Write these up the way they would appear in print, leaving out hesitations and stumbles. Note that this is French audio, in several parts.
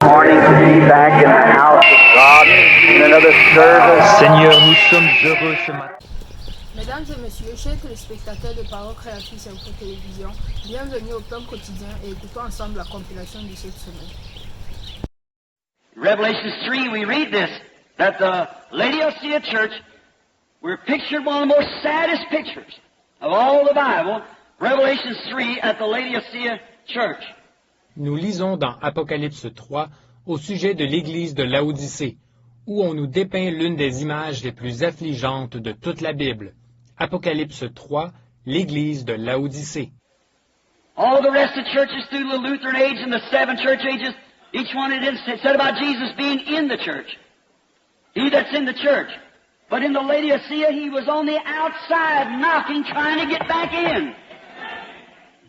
Morning to be back in the house of God in another service. Seigneur, nous sommes heureux ce matin. Mesdames et messieurs, chers téléspectateurs de Paroles Créatrices Info Télévision, bienvenue au Pain Quotidien et écoutons ensemble la compilation de cette semaine. Revelation 3, we read this, that the Laodicea church, we're pictured one of the most saddest pictures of all the Bible, Revelation 3 at the Laodicea church. Nous lisons dans Apocalypse 3 au sujet de l'Église de Laodicée, où on nous dépeint l'une des images les plus affligeantes de toute la Bible. Apocalypse 3, l'Église de Laodicée. All the rest of the churches through the Lutheran age and the seven church ages, each one of them said about Jesus being in the church. He that's in the church. But in the Laodicea, he was on the outside knocking, trying to get back in.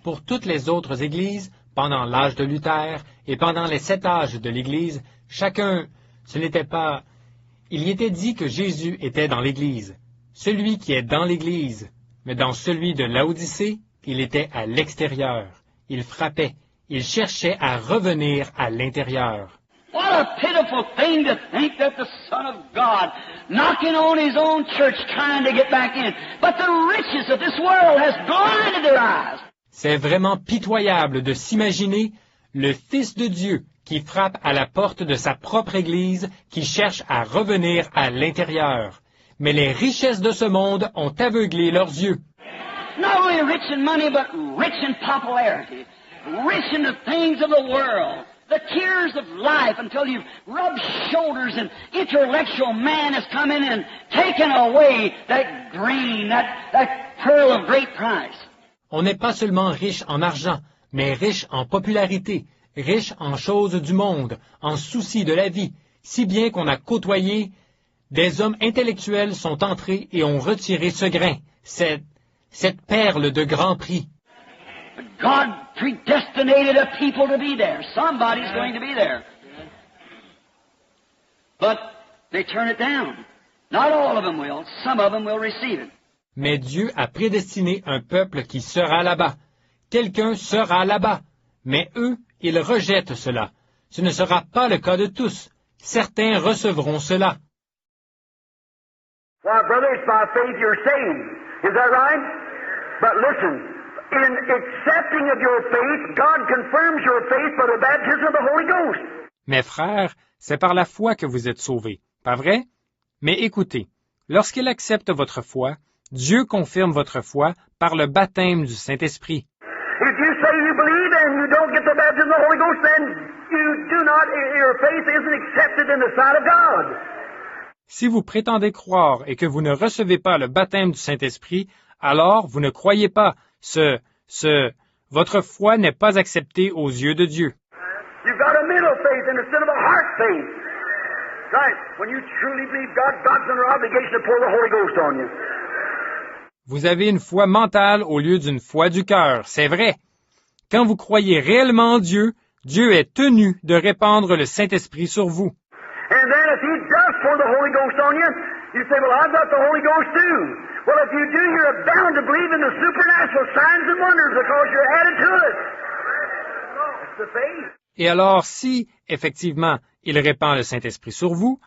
Pour toutes les autres églises, pendant l'âge de Luther et pendant les 7 âges de l'Église, chacun, ce n'était pas... Il y était dit que Jésus était dans l'Église, celui qui est dans l'Église, mais dans celui de Laodicée, il était à l'extérieur. Il frappait, il cherchait à revenir à l'intérieur. What a pitiful thing to think that the Son of God knocking on His own church trying to get back in. But the riches of this world has blinded their eyes. C'est vraiment pitoyable de s'imaginer le Fils de Dieu qui frappe à la porte de sa propre Église, qui cherche à revenir à l'intérieur. Mais les richesses de ce monde ont aveuglé leurs yeux. Not only rich in money, but rich in popularity, rich in the things of the world, the cares of life, until you've rubbed shoulders and intellectual man has come in and taken away that grain, that pearl of great price. On n'est pas seulement riche en argent, mais riche en popularité, riche en choses du monde, en soucis de la vie, si bien qu'on a côtoyé, des hommes intellectuels sont entrés et ont retiré ce grain, cette perle de grand prix. But God predestinated a people to be there. Somebody's going to be there. But they turn it down. Not all of them will. Some of them will receive it. Mais Dieu a prédestiné un peuple qui sera là-bas. Quelqu'un sera là-bas. Mais eux, ils rejettent cela. Ce ne sera pas le cas de tous. Certains recevront cela. Why, brother, it's by faith you're saved. Is that right? But listen, in accepting of your faith, God confirms your faith by the baptism of the Holy Ghost. Mes frères, c'est par la foi que vous êtes sauvés, pas vrai? Mais écoutez, lorsqu'il accepte votre foi, Dieu confirme votre foi par le baptême du Saint-Esprit. If you say you believe and you don't get the baptism of the Holy Ghost, then your faith isn't accepted in the sight of God. Si vous prétendez croire et que vous ne recevez pas le baptême du Saint-Esprit, alors vous ne croyez pas. Votre foi n'est pas acceptée aux yeux de Dieu. You've got a mental faith instead of a heart faith. Right. When you truly believe God, God's under obligation to pour the Holy Ghost on you. Vous avez une foi mentale au lieu d'une foi du cœur, c'est vrai. Quand vous croyez réellement en Dieu, Dieu est tenu de répandre le Saint-Esprit sur vous. And then if He does pour the Holy Ghost on you, you say, well, I've got the Holy Ghost too. Well, if you do, you're bound to believe in the supernatural signs and wonders because you're added to it. It's the faith. Et alors, si, effectivement, il répand le Saint-Esprit sur vous,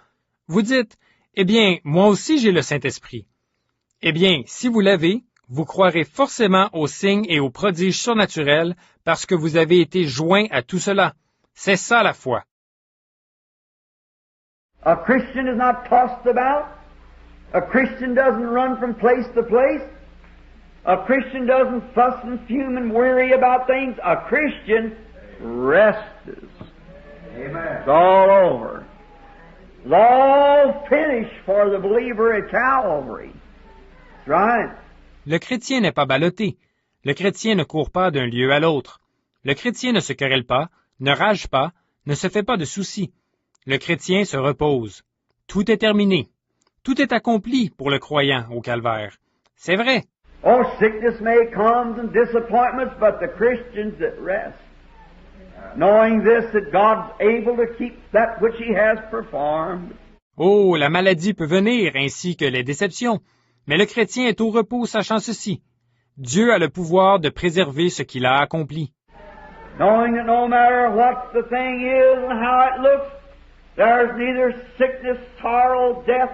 vous dites, eh bien, moi aussi j'ai le Saint-Esprit. Eh bien, si vous l'avez, vous croirez forcément aux signes et aux prodiges surnaturels parce que vous avez été joints à tout cela. C'est ça la foi. A Christian is not tossed about. A Christian doesn't run from place to place. A Christian doesn't fuss and fume and worry about things. A Christian rests. Amen. It's all over. It's all finished for the believer at Calvary. That's right. Le chrétien n'est pas ballotté. Le chrétien ne court pas d'un lieu à l'autre. Le chrétien ne se querelle pas, ne rage pas, ne se fait pas de soucis. Le chrétien se repose. Tout est terminé. Tout est accompli pour le croyant au calvaire. C'est vrai. Oh, sickness may come and disappointments, but the Christians that rest, knowing this, that God's able to keep that which He has performed. Oh, la maladie peut venir, ainsi que les déceptions. Mais le chrétien est au repos sachant ceci. Dieu a le pouvoir de préserver ce qu'il a accompli. knowing that no matter what the thing is and how it looks, there's neither sickness, sorrow, death,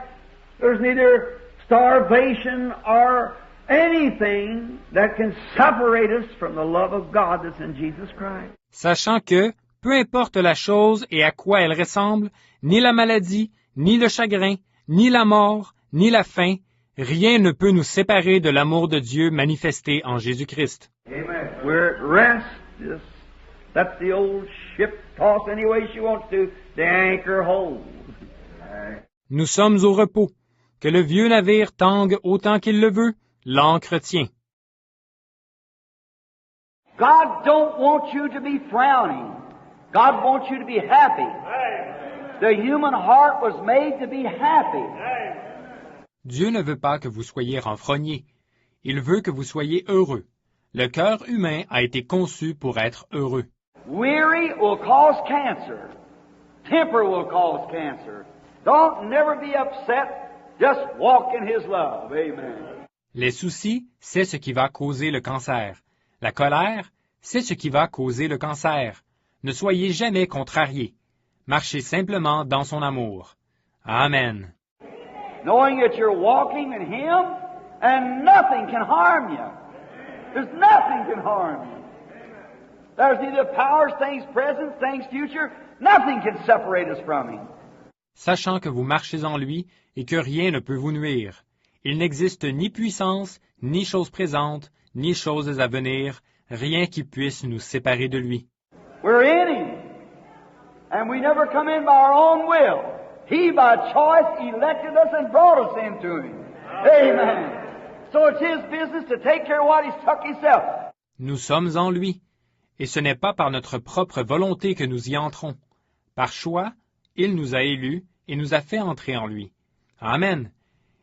there's neither starvation or anything that can separate us from the love of God that's in Jesus Christ. Sachant que, peu importe la chose et à quoi elle ressemble, ni la maladie, ni le chagrin, ni la mort, ni la faim, rien ne peut nous séparer de l'amour de Dieu manifesté en Jésus-Christ. Amen. We're at rest. Just let the old ship toss any way she wants to. The anchor holds. Nous sommes au repos. Que le vieux navire tangue autant qu'il le veut, l'ancre tient. God don't want you to be frowning. God wants you to be happy. The human heart was made to be happy. Dieu ne veut pas que vous soyez renfrogné. Il veut que vous soyez heureux. Le cœur humain a été conçu pour être heureux. Weary will cause cancer. Temper will cause cancer. Don't never be upset. Just walk in His love. Amen. Les soucis, c'est ce qui va causer le cancer. La colère, c'est ce qui va causer le cancer. Ne soyez jamais contrariés. Marchez simplement dans son amour. Amen. Knowing that you're walking in Him and nothing can harm you. There's nothing can harm you. There's neither powers, things present, things future. Nothing can separate us from Him. Sachant que vous marchez en lui et que rien ne peut vous nuire. Il n'existe ni puissance, ni choses présentes, ni choses à venir, rien qui puisse nous séparer de lui. We're in Him, and we never come in by our own will. He, by choice, elected us and brought us into Him. Amen. So it's His business to take care of what He's took Himself. Nous sommes en lui, et ce n'est pas par notre propre volonté que nous y entrons. Par choix, il nous a élus et nous a fait entrer en lui. Amen.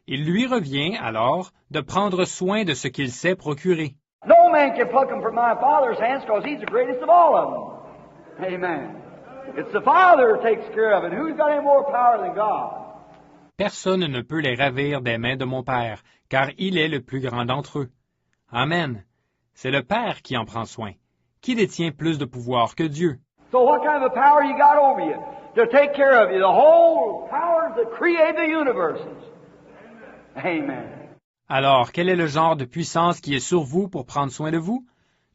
Il lui revient, alors, de prendre soin de ce qu'il sait procurer. No man can pluck Him from my Father's hands because He's the greatest of all of them. Amen. It's the Father who takes care of it. Who's got any more power than God? Personne ne peut les ravir des mains de mon Père, car il est le plus grand d'entre eux. Amen. C'est le Père qui en prend soin. Qui détient plus de pouvoir que Dieu? So what kind of a power you got over you to take care of you? The whole powers that create the universes. Amen. Alors, quel est le genre de puissance qui est sur vous pour prendre soin de vous?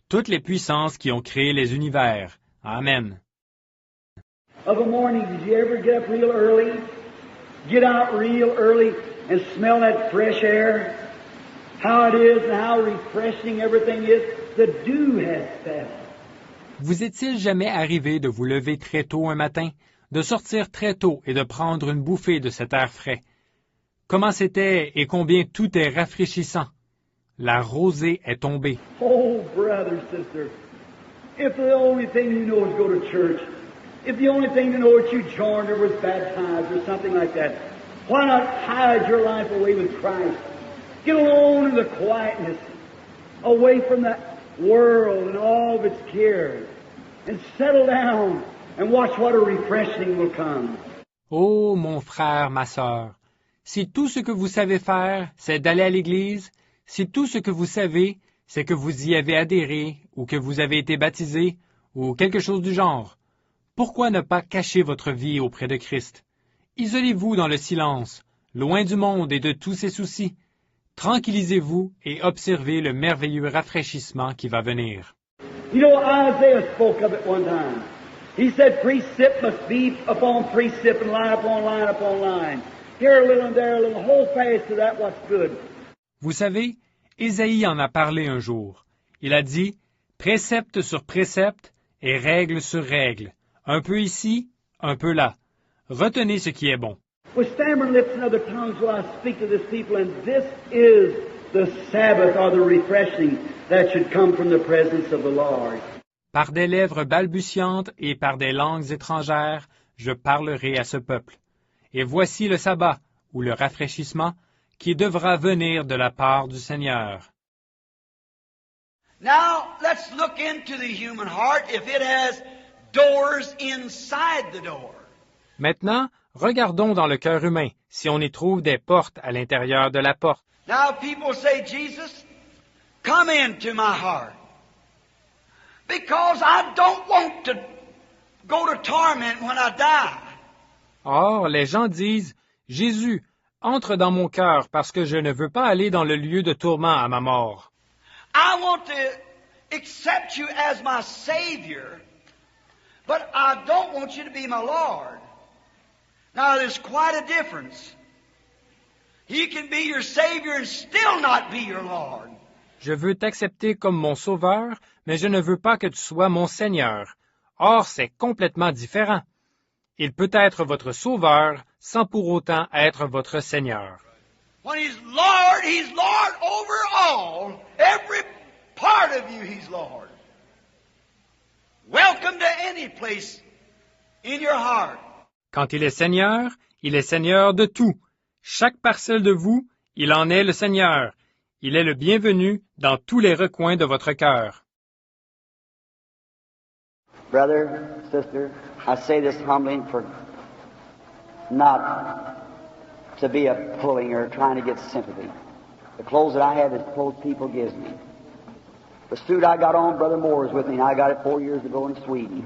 Toutes les puissances qui ont créé les univers. Amen. Of a morning, did you ever get up real early? Get out real early and smell that fresh air? How it is and how refreshing everything is. The dew has fell. Vous est-il jamais arrivé de vous lever très tôt un matin, de sortir très tôt et de prendre une bouffée de cet air frais? Comment c'était et combien tout est rafraîchissant. La rosée est tombée. Oh, brother, sister, if the only thing you know is go to church, if the only thing you know is you joined or was baptized or something like that, why not hide your life away with Christ? Get alone in the quietness, away from that world and all of its cares, and settle down and watch what a refreshing will come. Oh, mon frère, ma sœur, si tout ce que vous savez faire, c'est d'aller à l'église, si tout ce que vous savez, c'est que vous y avez adhéré, ou que vous avez été baptisé, ou quelque chose du genre, pourquoi ne pas cacher votre vie auprès de Christ? Isolez-vous dans le silence, loin du monde et de tous ses soucis. Tranquillisez-vous et observez le merveilleux rafraîchissement qui va venir. You know, Isaiah spoke of it one time. He said precept must be upon precept and line upon line upon line. Here a little and there a little, hold fast to that what's good. Vous savez, Ésaïe en a parlé un jour. Il a dit, précepte sur précepte et règle sur règle. Un peu ici, un peu là. Retenez ce qui est bon. With stammering lips and other tongues will I speak to this people, and this is the Sabbath or the refreshing that should come from the presence of the Lord. Par des lèvres balbutiantes et par des langues étrangères, je parlerai à ce peuple. Et voici le sabbat, ou le rafraîchissement, qui devra venir de la part du Seigneur. Now, let's look into the human heart if it has doors inside the door. Maintenant, regardons dans le cœur humain, si on y trouve des portes à l'intérieur de la porte. Now, people say, Jesus, come into my heart. Because I don't want to go to torment when I die. Or, les gens disent, « Jésus, entre dans mon cœur parce que je ne veux pas aller dans le lieu de tourment à ma mort. » I want to accept you as my Savior, but I don't want you to be my Lord. Now, there's quite a difference. He can be your Savior and still not be your Lord. Je veux t'accepter comme mon sauveur, mais je ne veux pas que tu sois mon Seigneur. Or, c'est complètement différent. Il peut être votre sauveur sans pour autant être votre Seigneur. When He's Lord over all. Every part of you, He's Lord. Welcome to any place in your heart. Quand il est Seigneur de tout. Chaque parcelle de vous, il en est le Seigneur. Il est le bienvenu dans tous les recoins de votre cœur. Brother, sister, I say this humbly for not to be a pulling or trying to get sympathy. The clothes that I have is clothes people gives me. The suit I got on, Brother Moore is with me, and I got it 4 years ago in Sweden.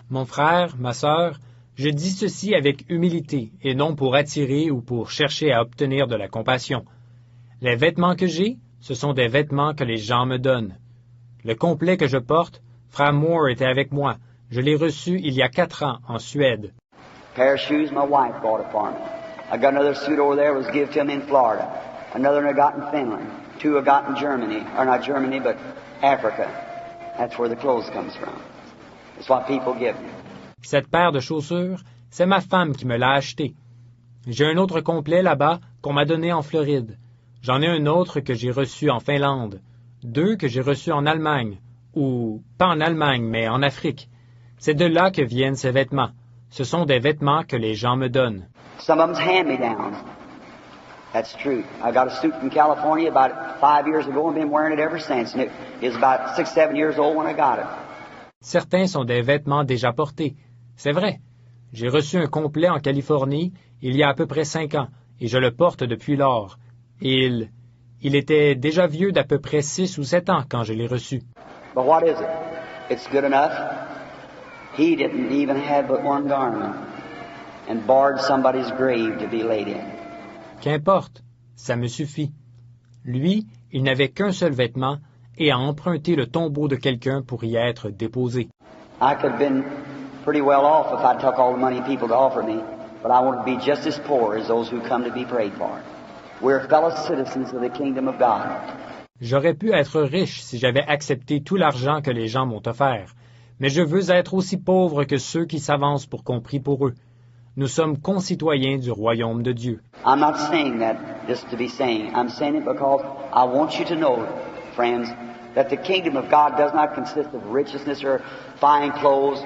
Mon frère, ma sœur, je dis ceci avec humilité et non pour attirer ou pour chercher à obtenir de la compassion. Les vêtements que j'ai, ce sont des vêtements que les gens me donnent. Le complet que je porte, Frère Moore était avec moi. Je l'ai reçu il y a 4 ans en Suède. Pair of shoes my wife bought it for me. I got another suit over there was given to me in Florida. Another one I got in Finland. 2 I got in Germany, or not Germany, but Africa. That's where the clothes comes from. It's what people give me. Cette paire de chaussures, c'est ma femme qui me l'a acheté. J'ai un autre complet là-bas qu'on m'a donné en Floride. J'en ai un autre que j'ai reçu en Finlande. 2 que j'ai reçus en Allemagne. Ou, pas en Allemagne, mais en Afrique. C'est de là que viennent ces vêtements. Ce sont des vêtements que les gens me donnent. Some of them's hand-me-downs. That's true. I got a suit from California about 5 years ago and been wearing it ever since. And it was about 6, 7 years old when I got it. Certains sont des vêtements déjà portés. C'est vrai. J'ai reçu un complet en Californie il y a à peu près 5 ans, et je le porte depuis lors. Il était déjà vieux d'à peu près 6 ou 7 ans quand je l'ai reçu. But what is it? It's good enough. He didn't even have but one garment and barred somebody's grave to be laid in. Qu'importe, ça me suffit. Lui, il n'avait qu'un seul vêtement et a emprunté le tombeau de quelqu'un pour y être déposé. I could have been pretty well off if I took all the money people to offer me, but I want to be just as poor as those who come to be prayed for. We're fellow citizens of the kingdom of God. J'aurais pu être riche si j'avais accepté tout l'argent que les gens m'ont offert, mais je veux être aussi pauvre que ceux qui s'avancent pour qu'on prie pour eux. Nous sommes concitoyens du royaume de Dieu. I'm not saying that just to be saying. I'm saying it because I want you to know, friends, that the kingdom of God does not consist of richness or fine clothes.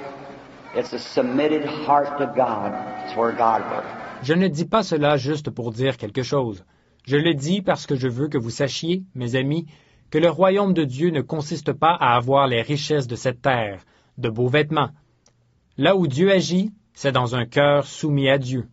It's a submitted heart to God. It's where God works. Je ne dis pas cela juste pour dire quelque chose. Je le dis parce que je veux que vous sachiez, mes amis, que le royaume de Dieu ne consiste pas à avoir les richesses de cette terre, de beaux vêtements. Là où Dieu agit, c'est dans un cœur soumis à Dieu.